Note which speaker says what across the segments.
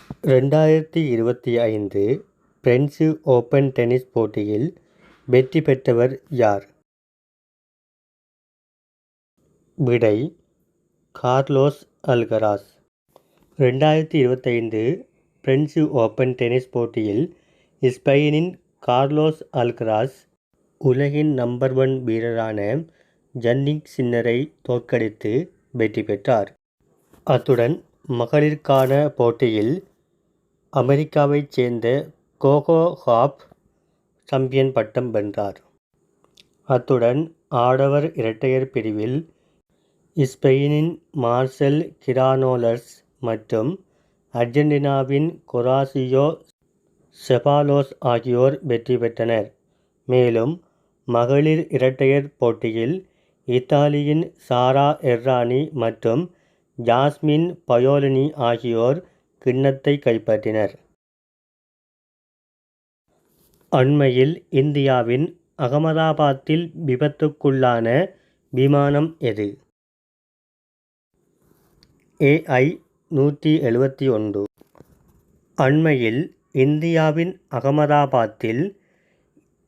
Speaker 1: 2025 French open tennis போட்டியில் வெற்றி பெற்றவர் யார்? விடை: Carlos Alcaraz. 2025 French open tennis போட்டியில் ஸ்பெயினின் கார்லோஸ் அல்கராஸ் உலகின் நம்பர் 1 வீரரான ஜன்னிக் சின்னரை தோற்கடித்து வெற்றி பெற்றார். அத்துடன் மகளிருக்கான போட்டியில் அமெரிக்காவைச் சேர்ந்த கோகோ காஃப் சாம்பியன் பட்டம் வென்றார். அத்துடன் ஆடவர் இரட்டையர் பிரிவில் ஸ்பெயினின் மார்செல் கிரானோலஸ் மற்றும் அர்ஜென்டினாவின் கொராசியோ செபாலோஸ் ஆகியோர் வெற்றி பெற்றனர். மேலும் மகளிர் இரட்டையர் போட்டியில் இத்தாலியின் சாரா எர்ரானி மற்றும் ஜாஸ்மின் பயோலினி ஆகியோர் கிண்ணத்தை கைப்பற்றினர். அண்மையில் இந்தியாவின் அகமதாபாத்தில் விபத்துக்குள்ளான விமானம் எது? AI-171. அண்மையில் இந்தியாவின் அகமதாபாத்தில்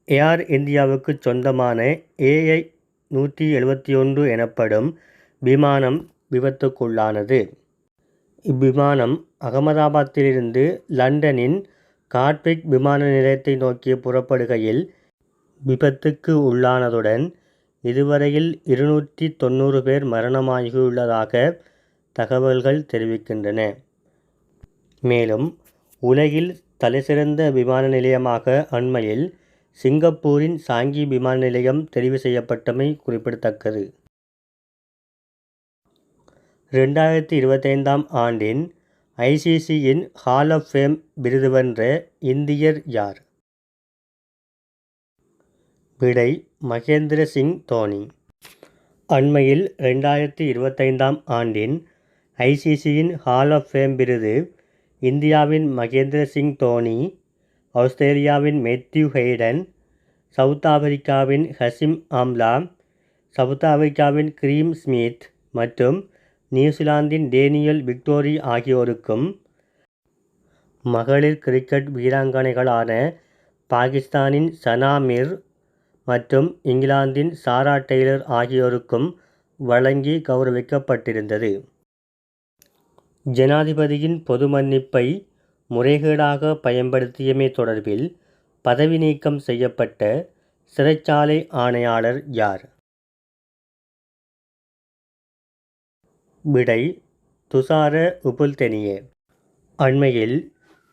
Speaker 1: ஏர் இந்தியாவுக்கு சொந்தமான AI-171 எனப்படும் விமானம் விபத்துக்குள்ளானது. இவ்விமானம் அகமதாபாத்திலிருந்து லண்டனின் காட்விக் விமான நிலையத்தை நோக்கி புறப்படுகையில் விபத்துக்கு உள்ளானதுடன் இதுவரையில் 290 பேர் மரணமாகியுள்ளதாக தகவல்கள் தெரிவிக்கின்றன. மேலும் உலகில் தலைசிறந்த விமான நிலையமாக அண்மையில் சிங்கப்பூரின் சாங்கி விமான நிலையம் தெரிவு செய்யப்பட்டமை குறிப்பிடத்தக்கது. 2025 ஆண்டின் ICCயின் ஹால் ஆஃப் ஃபேம் விருது வென்ற இந்தியர் யார்? விடை: மகேந்திர சிங் தோனி. அண்மையில் 2025 ஆண்டின் ICCயின் ஹால் ஆஃப் ஃபேம் விருது இந்தியாவின் மகேந்திர சிங் தோனி, ஆஸ்திரேலியாவின் மேத்யூ ஹெய்டன், சவுத் ஆப்பிரிக்காவின் ஹசிம் ஆம்லா, சவுத் ஆப்பிரிக்காவின் கிரீம் ஸ்மித் மற்றும் நியூசிலாந்தின் டேனியல் விக்டோரி ஆகியோருக்கும், மகளிர் கிரிக்கெட் வீராங்கனைகளான பாகிஸ்தானின் சனா மிர் மற்றும் இங்கிலாந்தின் சாரா டெய்லர் ஆகியோருக்கும் வழங்கி கௌரவிக்கப்பட்டிருந்தது. ஜனாதிபதியின் பொது மன்னிப்பை முறைகேடாக பயன்படுத்தியமை தொடர்பில் பதவி நீக்கம் செய்யப்பட்ட சிறைச்சாலை ஆணையாளர் யார்? விடை: துஷார உபுல்தெனியே. அண்மையில்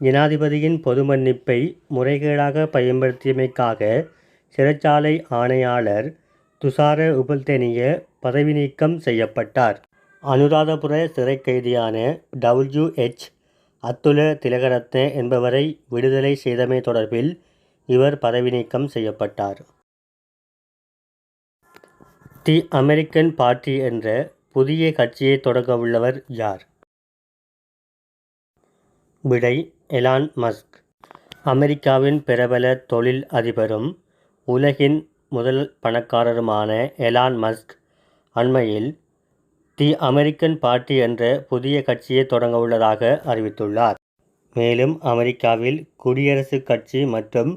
Speaker 1: ஜனாதிபதியின் பொது மன்னிப்பை முறைகேடாக பயன்படுத்தியமைக்காக சிறைச்சாலை ஆணையாளர் துஷார உபுல்தெனியே பதவி நீக்கம் செய்யப்பட்டார். அனுராதபுர சிறை கைதியான WH அத்துல திலகரத்ன என்பவரை விடுதலை செய்தமை தொடர்பில் இவர் பதவி நீக்கம் செய்யப்பட்டார். தி அமெரிக்கன் பார்ட்டி என்ற புதிய கட்சியை தொடங்கவுள்ளவர் யார்? விடை: எலான் மஸ்க். அமெரிக்காவின் பிரபல தொழில் அதிபரும் உலகின் முதல் பணக்காரருமான எலான் மஸ்க் அண்மையில் தி அமெரிக்கன் பார்ட்டி என்ற புதிய கட்சியை தொடங்கவுள்ளதாக அறிவித்துள்ளார். மேலும் அமெரிக்காவில் குடியரசுக் கட்சி மற்றும்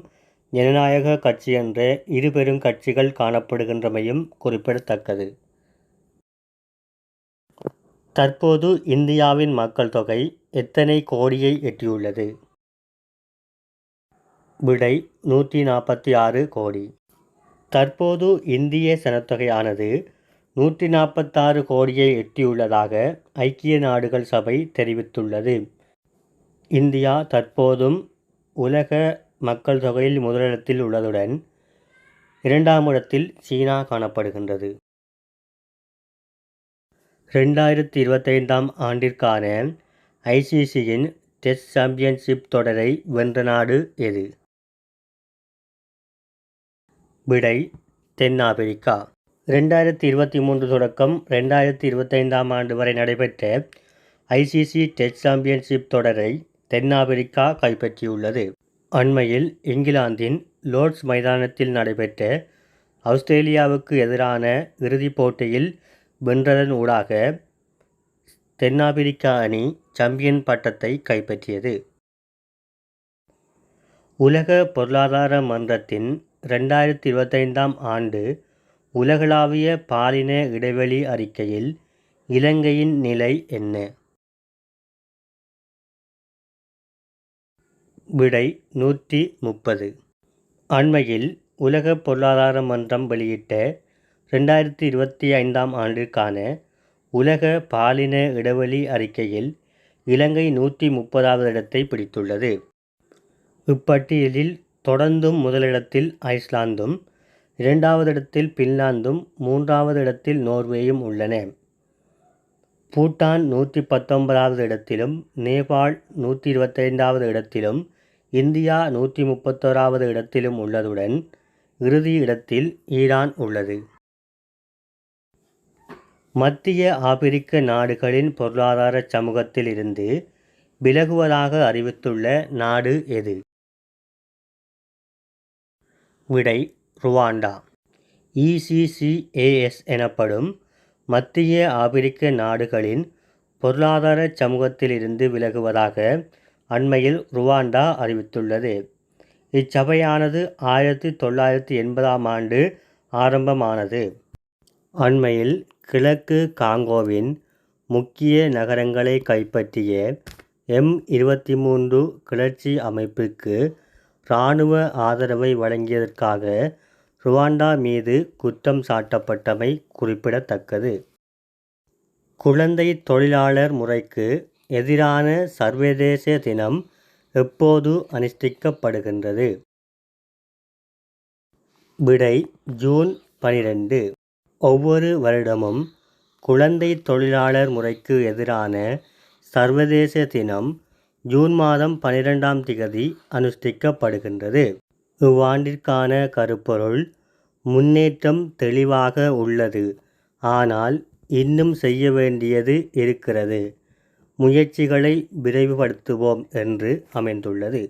Speaker 1: ஜனநாயக கட்சி என்ற இரு பெரும் கட்சிகள் காணப்படுகின்றமையும் குறிப்பிடத்தக்கது. தற்போது இந்தியாவின் மக்கள் தொகை எத்தனை கோடியை எட்டியுள்ளது? விடை: 146 கோடி. தற்போது இந்திய சனத்தொகையானது 146 கோடியை எட்டியுள்ளதாக ஐக்கிய நாடுகள் சபை தெரிவித்துள்ளது. இந்தியா தற்போதும் உலக மக்கள் தொகையில் முதலிடத்தில் உள்ளதுடன் 2ஆம் இடத்தில் சீனா காணப்படுகின்றது. 2025 ஆண்டிற்கான ICCயின் டெஸ்ட் சாம்பியன்ஷிப் தொடரை வென்ற நாடு எது? விடை: தென்னாப்பிரிக்கா. 2023 தொடக்கம் 2025 ஆண்டு வரை நடைபெற்ற ICC டெஸ்ட் சாம்பியன்ஷிப் தொடரை தென்னாப்பிரிக்கா கைப்பற்றியுள்ளது. அண்மையில் இங்கிலாந்தின் லோர்ட்ஸ் மைதானத்தில் நடைபெற்ற ஆஸ்திரேலியாவுக்கு எதிரான இறுதிப் போட்டியில் வென்றதன் ஊடாக தென்னாப்பிரிக்கா அணி சாம்பியன் பட்டத்தை கைப்பற்றியது. உலக பொருளாதார மன்றத்தின் 2025ஆம் ஆண்டு உலகளாவிய பாலின இடைவெளி அறிக்கையில் இலங்கையின் நிலை என்ன? விடை 130. அண்மையில் உலக பொருளாதார மன்றம் வெளியிட்ட 2025ஆம் ஆண்டிற்கான உலக பாலின இடைவெளி அறிக்கையில் இலங்கை 130வது இடத்தை பிடித்துள்ளது. இப்பட்டியலில் தொடர்ந்தும் முதலிடத்தில் ஐஸ்லாந்தும், 2வது இடத்தில் பின்லாந்தும், 3வது இடத்தில் நோர்வேயும் உள்ளன. பூட்டான் 119வது இடத்திலும், நேபாள் 125வது இடத்திலும், இந்தியா 131வது இடத்திலும் உள்ளதுடன் இறுதி இடத்தில் ஈரான் உள்ளது. மத்திய ஆப்பிரிக்க நாடுகளின் பொருளாதார சமூகத்தில் இருந்து விலகுவதாக அறிவித்துள்ள நாடு எது? விடை ருவாண்டா. ECCAS எனப்படும் மத்திய ஆப்பிரிக்க நாடுகளின் பொருளாதார சமூகத்தில் இருந்து விலகுவதாக அண்மையில் ருவாண்டா அறிவித்துள்ளது. இச்சபையானது 1980ஆம் ஆண்டு ஆரம்பமானது. அண்மையில் கிழக்கு காங்கோவின் முக்கிய நகரங்களை கைப்பற்றிய M23 கிளர்ச்சி அமைப்புக்கு இராணுவ ஆதரவை வழங்கியதற்காக ருவாண்டா மீது குற்றம் சாட்டப்பட்டமை குறிப்பிடத்தக்கது. குழந்தை தொழிலாளர் முறைக்கு எதிரான சர்வதேச தினம் எப்போது அனுஷ்டிக்கப்படுகின்றது? விடை ஜூன் 12. ஒவ்வொரு வருடமும் குழந்தை தொழிலாளர் முறைக்கு எதிரான சர்வதேச தினம் ஜூன் மாதம் 12ஆம் திகதி அனுஷ்டிக்கப்படுகின்றது. இவ்வாண்டிற்கான கருப்பொருள் முன்னேற்றம் தெளிவாக உள்ளது, ஆனால் இன்னும் செய்ய வேண்டியது இருக்கிறது. முயற்சிகளை விரைவுபடுத்துவோம் என்று அமைந்துள்ளது.